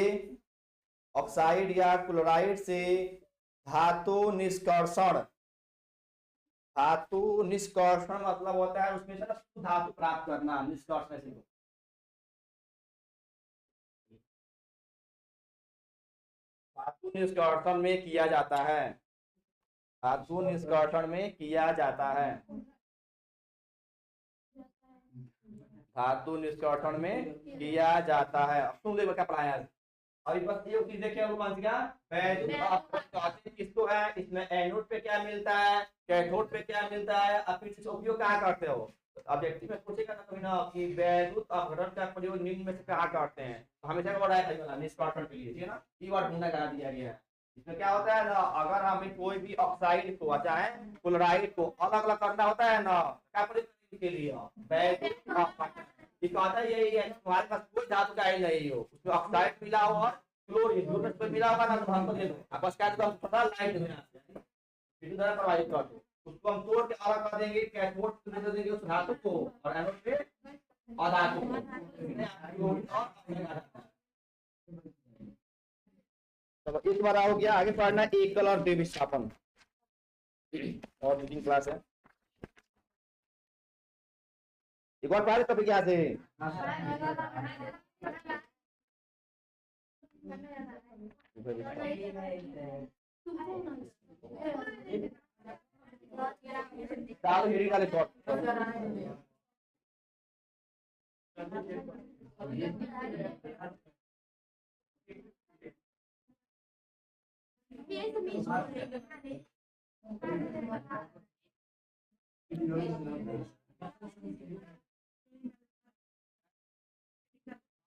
ऑक्साइड या क्लोराइड से धातु निष्कर्षण। धातु निष्कर्षण मतलब होता है उसमें से धातु प्राप्त करना, निष्कर्षण से। धातु निष्कर्षण में किया जाता है, धातु निष्कर्षण में किया जाता है, धातु निष्कर्षण में किया जाता है। अब तुम देखो क्या पढ़ाया है। अभी बस ये चीज देखिए अनुमान का वैद्युत अपघटन किसको है? इसमें एनोड पे क्या मिलता है, कैथोड पे क्या मिलता है, और फिर इसका उपयोग कहाँ करते हो? ऑब्जेक्टिव में पूछेगा ना कभी ना कि वैद्युत अपघटन का प्रयोग निम्न में से कहाँ करते हैं, तो हमेशा वर्ड आया निष्कर्षण के लिए, ठीक है ना? कीवर्ड ढूंढना करा दिया गया है। इसमें क्या होता है ना, अगर हमें कोई भी ऑक्साइड को चाहे क्लोराइड को अलग अलग करना होता है ना, क्या प्रयोग के लिए वैद्युत अपघटन। कहता है यही है, तुम्हारे पास कोई धातु का ही नहीं हो, उसमें ऑक्साइड मिला हो और क्लोरीन दोनों पे मिला होगा ना, तो हमको दे दो। बस क्या हम थोड़ा लाइट में विद्युत धारा प्रवाहित कर दो, उसको हम तोड़ के अलग कर देंगे, कैथोड दे देंगे उस धातु को और एनोड पे अधातु को। चलो ये तुम्हारा हो गया। आगे पढ़ना एकल और द्वि विस्थापन और दूसरी क्लास है। एक और पढ़ा टॉपिक यहाँ से डालो हेडिंग डाले शॉर्ट।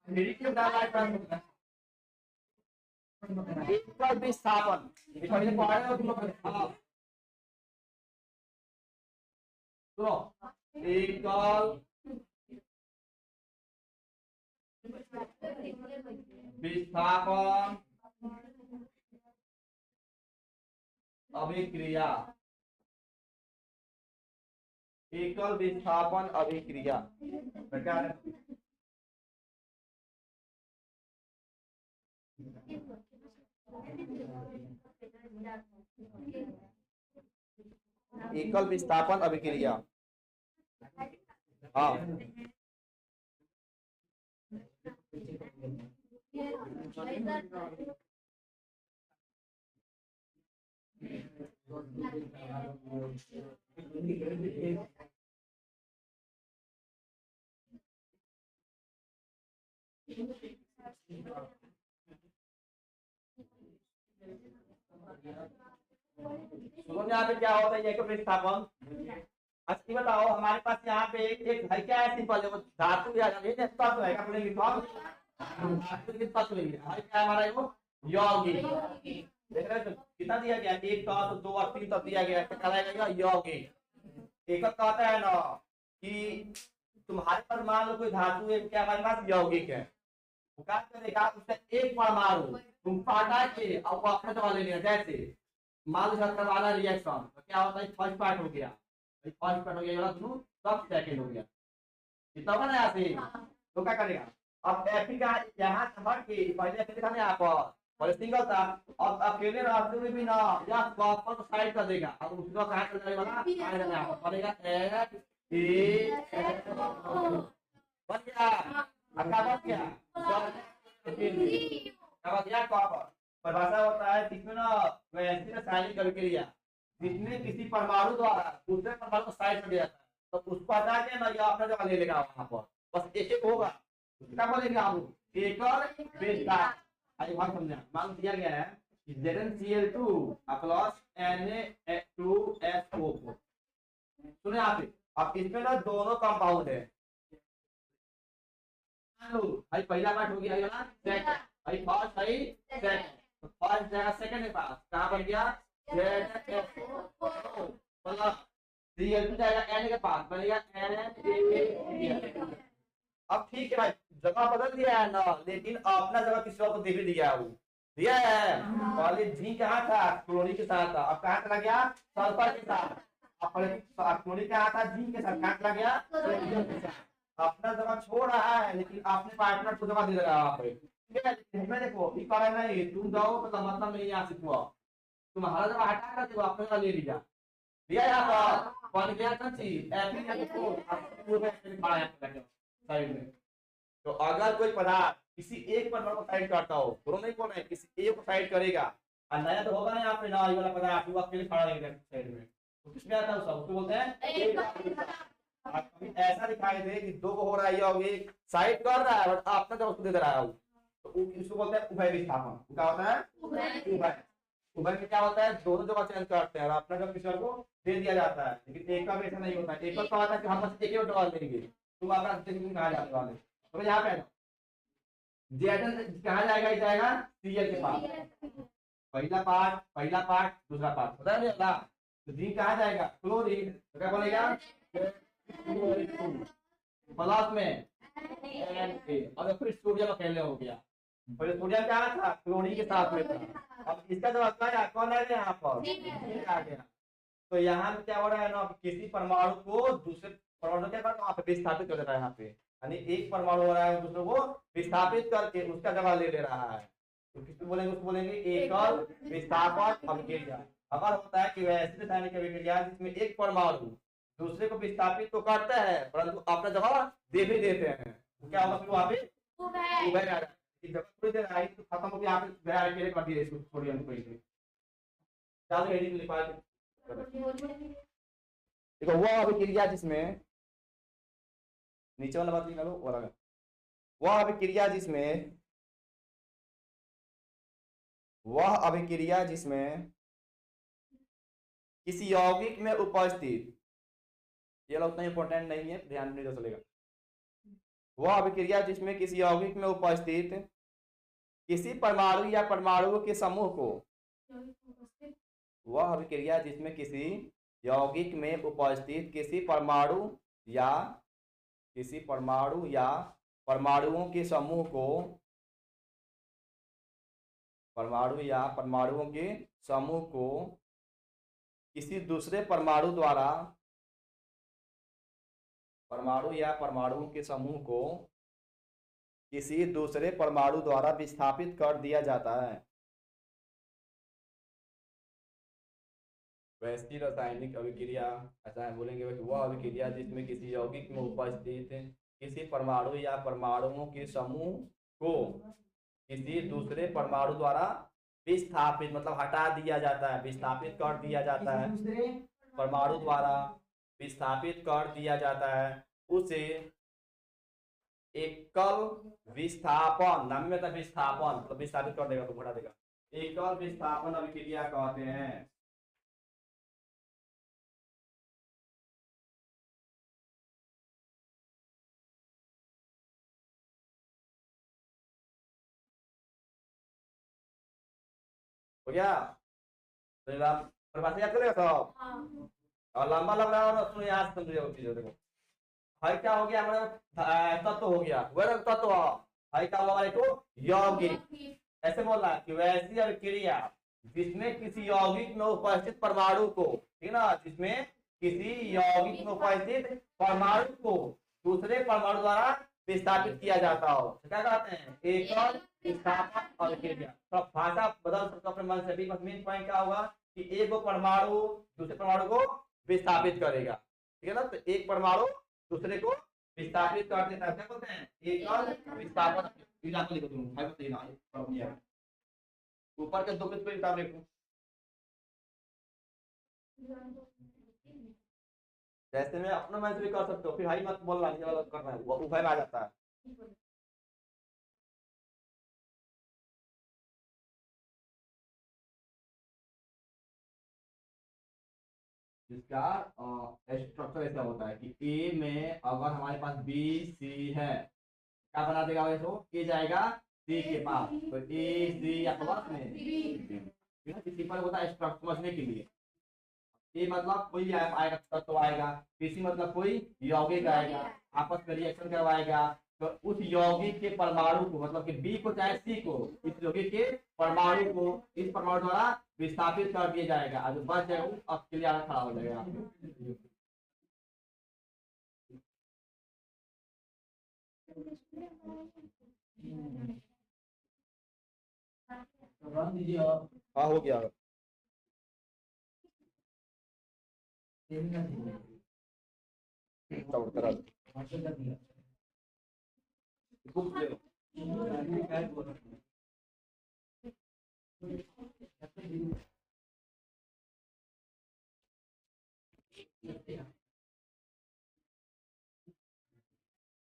एकल विस्थापन पहले पढ़ा है तुम लोग। सुनो एकल विस्थापन अभिक्रिया। एकल विस्थापन अभिक्रिया क्या है? एकल विस्थापन अभिक्रिया। हाँ सुनो यहाँ पे क्या होता है एकल विस्थापन। अच्छा ये बताओ हमारे पास यहाँ पे एक है क्या है सिंपल धातु या तत्व है अपने लिखो तत्व है क्या हमारा वो यौगिक। देख रहे हो कितना दिया गया एक तत्व दो और तीन तत्व दिया गया क्या रहेगा यौगिक। एक कहता है ना कि तुम्हारे पास मान लो कोई धातु है क्या हमारे पास यौगिक है वो क्या करेगा उसका एक परमाणु तुम पाटा के और वापस वाले लेना जैसे मान लो करवाना रिएक्शन तो क्या होता है फर्स्ट पार्ट हो गया फर्स्ट पार्ट हो गया सब सेकंड हो गया इतना होगा ना यहाँ से तो क्या करेगा अब एफी का यहाँ हट के पहले एफी दिखाने यहाँ पर पहले सिंगल था अब अकेले रास्ते में भी ना या वापस को साइड कर देगा अब उसको कहाँ कर जाने वाला आगे जाने वाला पड़ेगा बन गया क्या बन गया क्या बन गया कॉपर। परिभाषा होता है इसमें ना वैसे रासायनिक अभिक्रिया जिसमें किसी परमाणु द्वारा दूसरे परमाणु को साइड कर दिया जाता है तो उसको हटा के ना या अपना जगह ले लेगा वहां पर बस एक एक होगा क्या बोलेंगे आप लोग एकल विस्थापन। आइए बात समझना मान दिया गया है ZnCl2 प्लस Na2SO4 सुने आप अब इसमें ना दोनों कंपाउंड है भाई पहला पार्ट हो गया ना सेकंड भाई फर्स्ट भाई सेकंड तो फर्स्ट जगह सेकंड के पास कहां बन गया मतलब Cl2 जाएगा Na के पास बनेगा Na। अब ठीक है भाई जगह बदल दिया है ना लेकिन अपना जगह किसी और को दे भी दिया है वो दिया है पहले जी कहाँ था क्लोरीन के साथ था अब कहाँ चला गया सल्फर के साथ अब पहले क्लोरीन कहाँ था जी के साथ कहाँ चला गया अपना जगह छोड़ रहा है लेकिन अपने पार्टनर को जगह दे रहा है ठीक है इसमें देखो ये कह रहा नहीं तुम जाओ तो मतलब नहीं यहाँ से तुम्हारा जगह हटा कर देखो अपने जगह ले लिया दिया यहाँ पर बन गया था चीज साइड में। तो अगर कोई पदार्थ किसी एक परमाणु को साइड करता हो दोनों नहीं बोल रहे किसी एक को साइड करेगा और नया तो होगा ना यहाँ पे ना ये वाला पदार्थ वो अकेले खड़ा रहेगा साइड में तो किसमें आता है उसको बोलते हैं कभी ऐसा दिखाई दे कि दो को हो रहा है यौगिक साइड कर रहा है बट अपना जब उसको दे रहा है तो उसको बोलते हैं उभय विस्थापन। क्या होता है उभय। उभय में क्या होता है दोनों जगह चेंज करते हैं और अपना जब किसी को दे दिया जाता है लेकिन एक का भी ऐसा नहीं होता है। एक का होता है कि हम बस एक ही डॉल देंगे तुम अपना कहाँ जाने वाले तो यहाँ पे Zn कहाँ जाएगा ये जाएगा Cl के पास पहला पार्ट दूसरा पार्ट पता है ना तो जी कहाँ जाएगा क्लोरीन तो क्या बोलेगा प्लस में और फिर सोडियम अकेले हो गया पहले सोडियम क्या था क्लोरीन के साथ में था अब इसका जब आता है कौन है यहाँ पर आ गया तो यहाँ पे क्या हो रहा है ना किसी परमाणु को दूसरे परमाणु क्या करना वहाँ पे विस्थापित कर देता है यहाँ पे यानी एक परमाणु हो रहा है दूसरे को विस्थापित करके उसका जगह ले ले रहा है तो किसको बोलेंगे, उसको बोलेंगे एकल विस्थापन अभिक्रिया। अगर होता है कि वैसे रासायनिक अभिक्रिया जिसमें एक परमाणु दूसरे को विस्थापित तो करता है परंतु अपना जगह दे भी देते हैं, तो क्या होगा फिर वहां पे उभय आ जाता है। जब थोड़ी देर आई तो खत्म हो गया, यहाँ पे गया अकेले कर दिए इसको थोड़ी हम कोई चलो हेडिंग लिखा है। देखो वह अभिक्रिया जिसमें नीचे वाला बात निकालो वाला, वह अभिक्रिया जिसमें किसी यौगिक में उपस्थित, ये उतना इंपॉर्टेंट नहीं है, ध्यान नहीं दे चलेगा। वह अभिक्रिया जिसमें किसी यौगिक में उपस्थित किसी परमाणु या परमाणुओं के समूह को, वह अभिक्रिया जिसमें किसी यौगिक में उपस्थित किसी परमाणु या परमाणुओं के समूह को, किसी दूसरे परमाणु द्वारा, किसी दूसरे परमाणु द्वारा विस्थापित कर दिया जाता है। वैसी रासायनिक अभिक्रिया ऐसा है बोलेंगे वह अभिक्रिया जिसमें किसी यौगिक में उपस्थित किसी परमाणु या परमाणुओं के समूह को किसी दूसरे परमाणु द्वारा विस्थापित मतलब हटा दिया जाता है, विस्थापित कर दिया जाता है, परमाणु द्वारा विस्थापित कर दिया जाता है, उसे एकल विस्थापन, नम्यता विस्थापन मतलब विस्थापित कर देगा तो घटा देगा, एकल विस्थापन अभिक्रिया कहते हैं। हो गया? तो परिभाषा याद करेगा सब? और लंबा लग रहा है और उसमें याद समझिए वो चीजें। देखो हाई क्या हो गया हमारा तत्व हो गया, वह तत्व हाई का हुआ हमारे को यौगिक। ऐसे बोल रहा है कि वैसी अभिक्रिया जिसमें किसी यौगिक में उपस्थित परमाणु को, ठीक ना, जिसमें किसी यौगिक में उपस्थित परमाणु को दूसरे परमाणु द्वारा विस्थापित किया जाता हो, क्या कहते हैं? एकल विस्थापन अभिक्रिया। तो भाषा बदल सकते अपने मन से भी, बस मेन पॉइंट क्या होगा कि एक परमाणु दूसरे परमाणु को विस्थापित करेगा, ठीक है ना। तो एक परमाणु दूसरे को विस्थापित कर देता है, क्या बोलते हैं? एकल विस्थापन। लिखो तुम ऊपर के दो पेज पे किताब लिखो, जैसे मैं अपना मैच भी कर सकते हो, फिर हाई मत बोलना, ये वाला करना है, वो उभय में आ जाता है। जिसका स्ट्रक्चर ऐसा होता है कि ए में अगर हमारे पास बी सी है, क्या बना देगा वैसे ए जाएगा सी के पास, तो ए सी या प्लस में सिंपल होता है स्ट्रक्चर समझने के लिए। ए मतलब कोई आएगा तत्व आएगा, पीसी मतलब कोई यौगिक आएगा, आपस में रिएक्शन करवाएगा, तो उस यौगिक के परमाणु को मतलब कि बी को चाहे सी को, इस यौगिक के परमाणु को इस परमाणु द्वारा विस्थापित कर दिया जाएगा, और जो बच जाएगा वो अब क्लियर खड़ा हो जाएगा। हाँ हो गया।